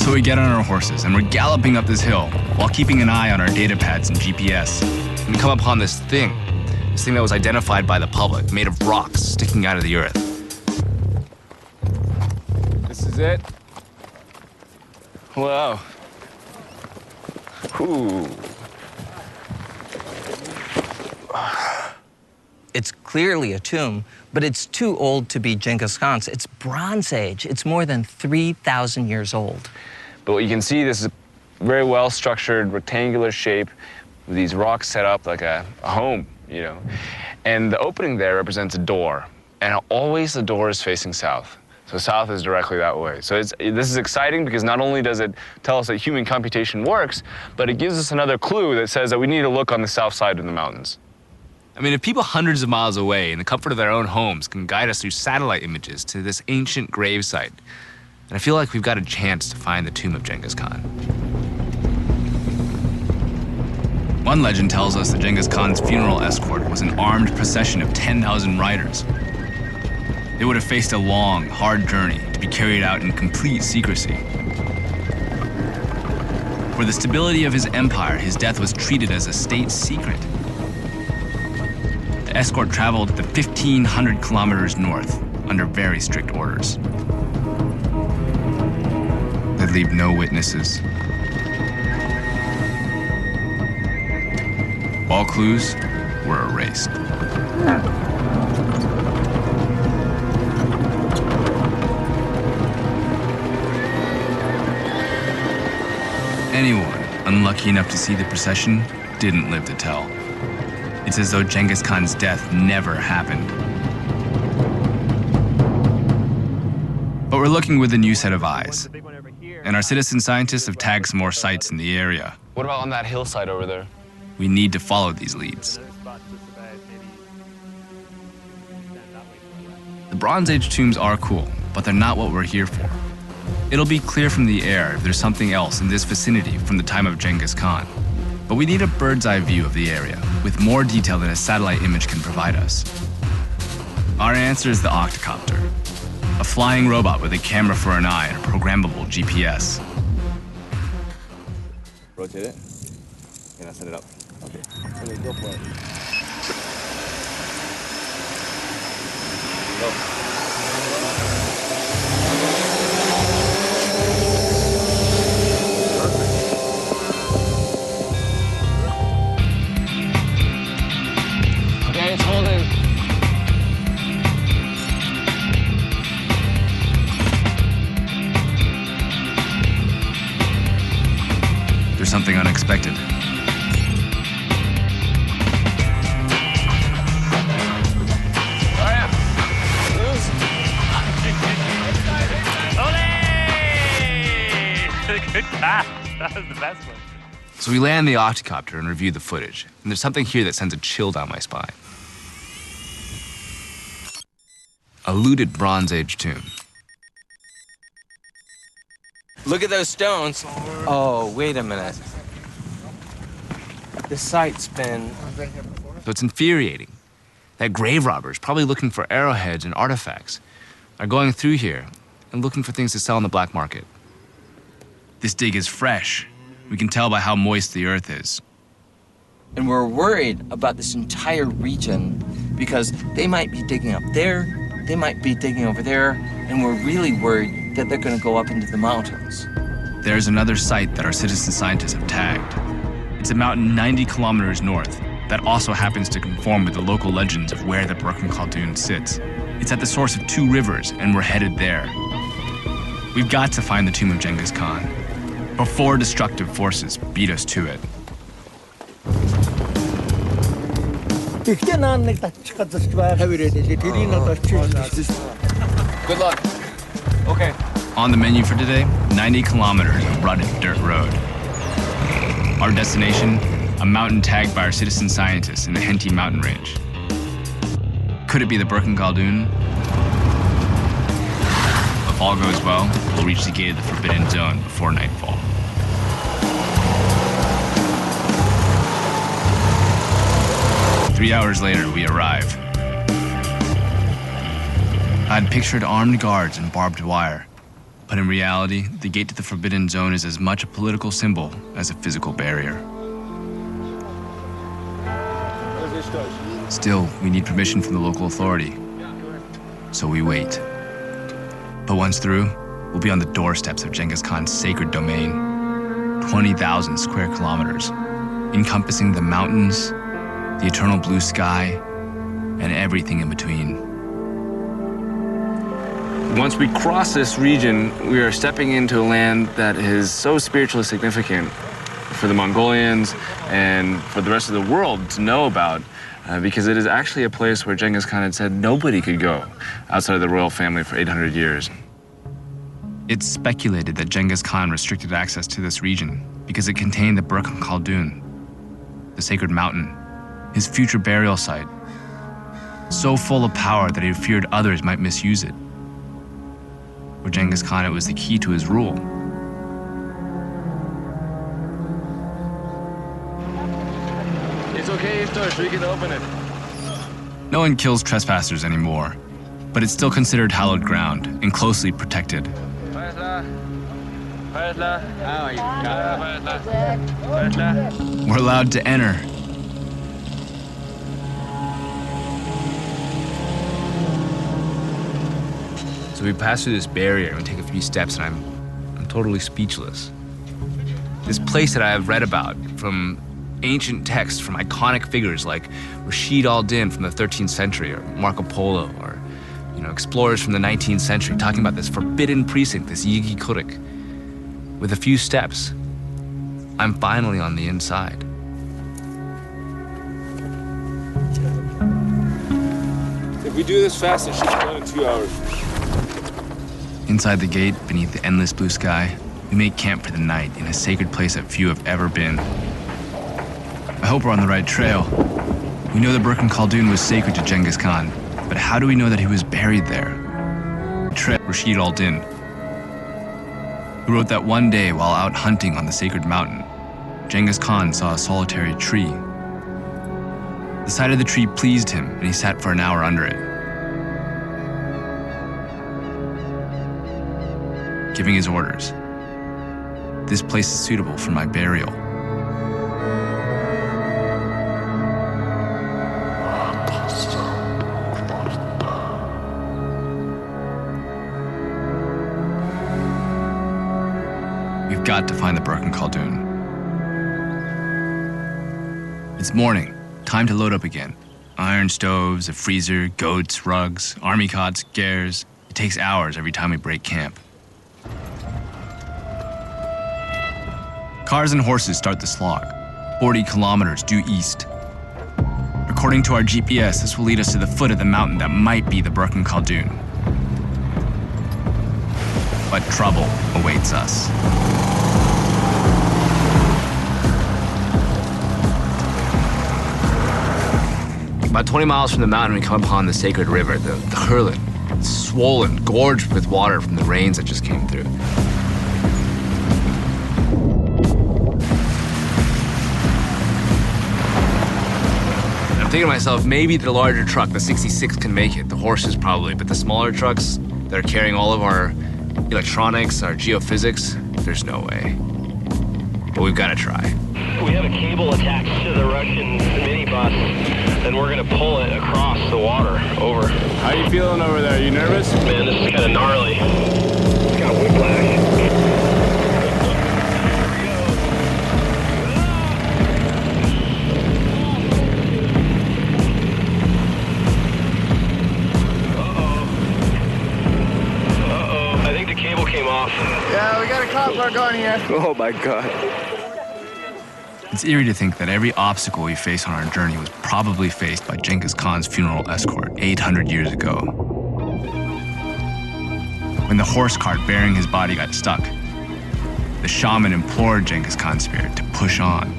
So we get on our horses and we're galloping up this hill while keeping an eye on our data pads and GPS. And we come upon this thing that was identified by the public, made of rocks sticking out of the earth. This is it. Wow. Ooh. It's clearly a tomb, but it's too old to be Genghis Khan's. It's Bronze Age. It's more than 3,000 years old. But what you can see, this is a very well-structured rectangular shape with these rocks set up like a home, you know. And the opening there represents a door, and always the door is facing south. So south is directly that way. So this is exciting because not only does it tell us that human computation works, but it gives us another clue that says that we need to look on the south side of the mountains. I mean, if people hundreds of miles away in the comfort of their own homes can guide us through satellite images to this ancient grave site, then I feel like we've got a chance to find the tomb of Genghis Khan. One legend tells us that Genghis Khan's funeral escort was an armed procession of 10,000 riders. They would have faced a long, hard journey to be carried out in complete secrecy. For the stability of his empire, his death was treated as a state secret. The escort traveled the 1,500 kilometers north under very strict orders. They'd leave no witnesses. All clues were erased. Anyone unlucky enough to see the procession didn't live to tell. It's as though Genghis Khan's death never happened. But we're looking with a new set of eyes. And our citizen scientists have tagged some more sites in the area. What about on that hillside over there? We need to follow these leads. The Bronze Age tombs are cool, but they're not what we're here for. It'll be clear from the air if there's something else in this vicinity from the time of Genghis Khan. But we need a bird's eye view of the area, with more detail than a satellite image can provide us. Our answer is the octocopter, a flying robot with a camera for an eye and a programmable GPS. Rotate it. Yeah, now set it up. Okay. Okay, go for it. Go. It's holding. There's something unexpected. Good catch. That was the best one. So we land the octocopter and review the footage. And there's something here that sends a chill down my spine. A looted Bronze Age tomb. Look at those stones. Oh, wait a minute. The site's been... So it's infuriating that grave robbers, probably looking for arrowheads and artifacts, are going through here and looking for things to sell on the black market. This dig is fresh. We can tell by how moist the earth is. And we're worried about this entire region because they might be digging up there, they might be digging over there, and we're really worried that they're going to go up into the mountains. There's another site that our citizen scientists have tagged. It's a mountain 90 kilometers north that also happens to conform with the local legends of where the Brooklyn Khaldun sits. It's at the source of 2 rivers, and we're headed there. We've got to find the tomb of Genghis Khan before destructive forces beat us to it. Good luck. Okay. On the menu for today, 90 kilometers of rutted dirt road. Our destination, a mountain tagged by our citizen scientists in the Henty mountain range. Could it be the Brooklyn Khaldun? If all goes well, we'll reach the gate of the Forbidden Zone before nightfall. Three hours later, we arrive. I'd pictured armed guards and barbed wire. But in reality, the gate to the Forbidden Zone is as much a political symbol as a physical barrier. Still, we need permission from the local authority. So we wait. But once through, we'll be on the doorsteps of Genghis Khan's sacred domain, 20,000 square kilometers, encompassing the mountains, the eternal blue sky, and everything in between. Once we cross this region, we are stepping into a land that is so spiritually significant for the Mongolians and for the rest of the world to know about, because it is actually a place where Genghis Khan had said nobody could go outside of the royal family for 800 years. It's speculated that Genghis Khan restricted access to this region because it contained the Burkhan Khaldun, the sacred mountain, his future burial site, so full of power that he feared others might misuse it. For Genghis Khan, it was the key to his rule. It's okay, Iftosh, we can open it. No one kills trespassers anymore, but it's still considered hallowed ground and closely protected. We're allowed to enter. So we pass through this barrier and we take a few steps, and I'm totally speechless. This place that I have read about from ancient texts, from iconic figures like Rashid al-Din from the 13th century, or Marco Polo, or explorers from the 19th century, talking about this forbidden precinct, this Yigi Kurik. With a few steps, I'm finally on the inside. If we do this fast, it should be done in 2 hours. Inside the gate, beneath the endless blue sky, we make camp for the night in a sacred place that few have ever been. I hope we're on the right trail. We know the Burkhan Khaldun was sacred to Genghis Khan, but how do we know that he was buried there? Rashid al-Din, who wrote that one day while out hunting on the sacred mountain, Genghis Khan saw a solitary tree. The sight of the tree pleased him, and he sat for an hour under it, giving his orders. This place is suitable for my burial. We've got to find the Burkhan Khaldun. It's morning, time to load up again. Iron stoves, a freezer, goats, rugs, army cots, gears. It takes hours every time we break camp. Cars and horses start the slog, 40 kilometers due east. According to our GPS, this will lead us to the foot of the mountain that might be the Burkhan Khaldun. But trouble awaits us. About 20 miles from the mountain, we come upon the sacred river, the Hurlin. It's swollen, gorged with water from the rains that just came through. I'm thinking to myself, maybe the larger truck, the 66, can make it, the horses probably, but the smaller trucks that are carrying all of our electronics, our geophysics, there's no way. But we've got to try. We have a cable attached to the Russian minibus, and we're gonna pull it across the water, over. How you feeling over there? You nervous? Man, this is kind of gnarly. It's got whiplash. I think the cable came off. Yeah, we got a cop going here. Oh my God. It's eerie to think that every obstacle we face on our journey was probably faced by Genghis Khan's funeral escort 800 years ago. When the horse cart bearing his body got stuck, the shaman implored Genghis Khan's spirit to push on.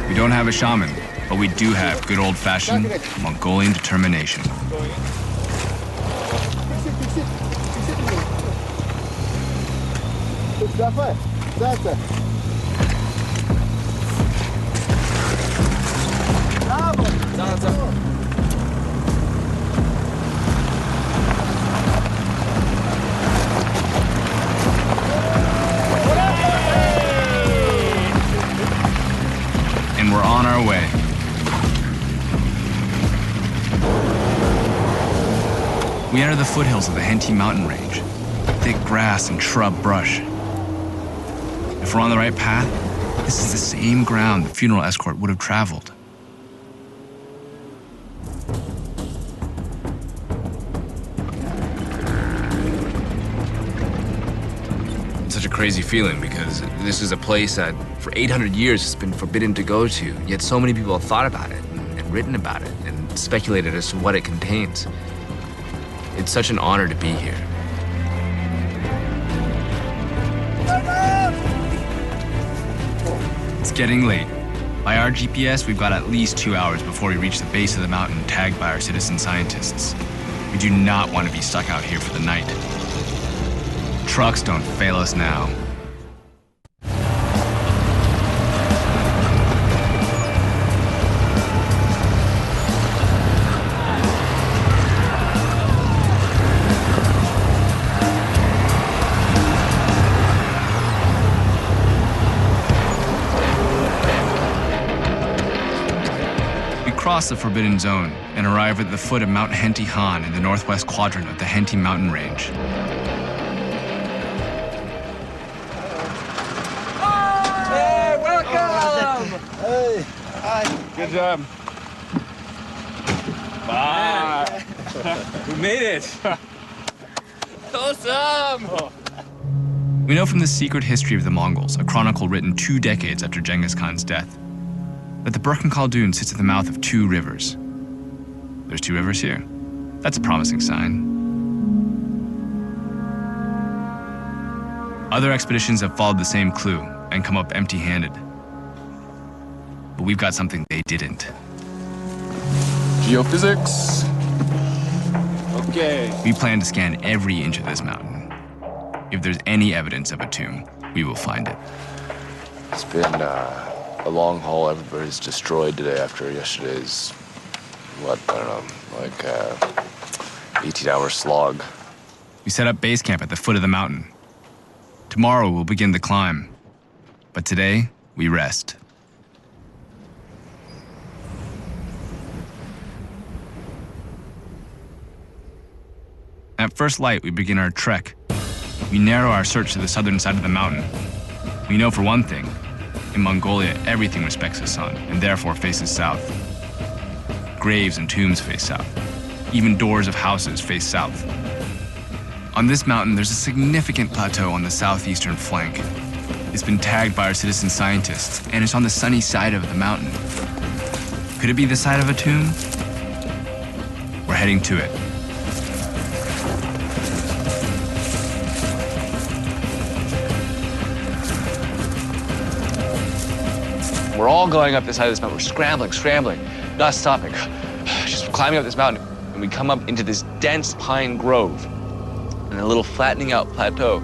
We don't have a shaman, But we do have good old-fashioned Mongolian determination. And we're on our way. We enter the foothills of the Henty mountain range. Thick grass and shrub brush. If we're on the right path, this is the same ground the funeral escort would have traveled. It's such a crazy feeling because this is a place that for 800 years has been forbidden to go to, yet so many people have thought about it and written about it and speculated as to what it contains. It's such an honor to be here. It's getting late. By our GPS, we've got at least 2 hours before we reach the base of the mountain tagged by our citizen scientists. We do not want to be stuck out here for the night. Trucks don't fail us now. Cross the Forbidden Zone and arrive at the foot of Mount Henty Han in the northwest quadrant of the Henty mountain range. Hey, welcome! Hey, hi. Good job. Bye. We made it. Awesome! We know from the secret history of the Mongols, a chronicle written 2 decades after Genghis Khan's death, that the Burkhan Khaldun sits at the mouth of 2 rivers. There's 2 rivers here. That's a promising sign. Other expeditions have followed the same clue and come up empty-handed. But we've got something they didn't. Geophysics. Okay. We plan to scan every inch of this mountain. If there's any evidence of a tomb, we will find it. It's been a long haul. Everybody's destroyed today after yesterday's, what, I don't know, like 18-hour slog. We set up base camp at the foot of the mountain. Tomorrow we'll begin the climb. But today, we rest. At first light, we begin our trek. We narrow our search to the southern side of the mountain. We know for one thing, in Mongolia, everything respects the sun and therefore faces south. Graves and tombs face south. Even doors of houses face south. On this mountain, there's a significant plateau on the southeastern flank. It's been tagged by our citizen scientists, and it's on the sunny side of the mountain. Could it be the site of a tomb? We're heading to it. We're all going up this side of this mountain. We're scrambling, not stopping. Just climbing up this mountain. And we come up into this dense pine grove and a little flattening out plateau.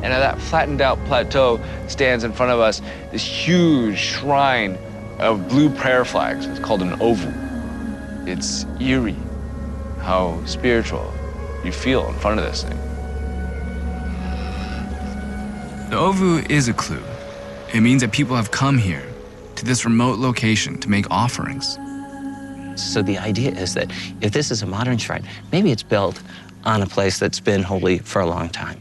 And at that flattened out plateau stands in front of us this huge shrine of blue prayer flags. It's called an ovu. It's eerie how spiritual you feel in front of this thing. The ovu is a clue. It means that people have come here to this remote location to make offerings. So the idea is that if this is a modern shrine, maybe it's built on a place that's been holy for a long time.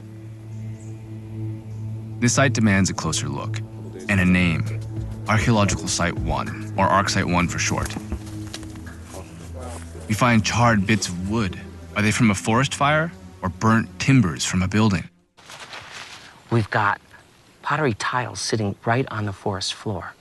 This site demands a closer look and a name, Archaeological Site 1, or Arc Site 1 for short. We find charred bits of wood. Are they from a forest fire or burnt timbers from a building? We've got pottery tiles sitting right on the forest floor.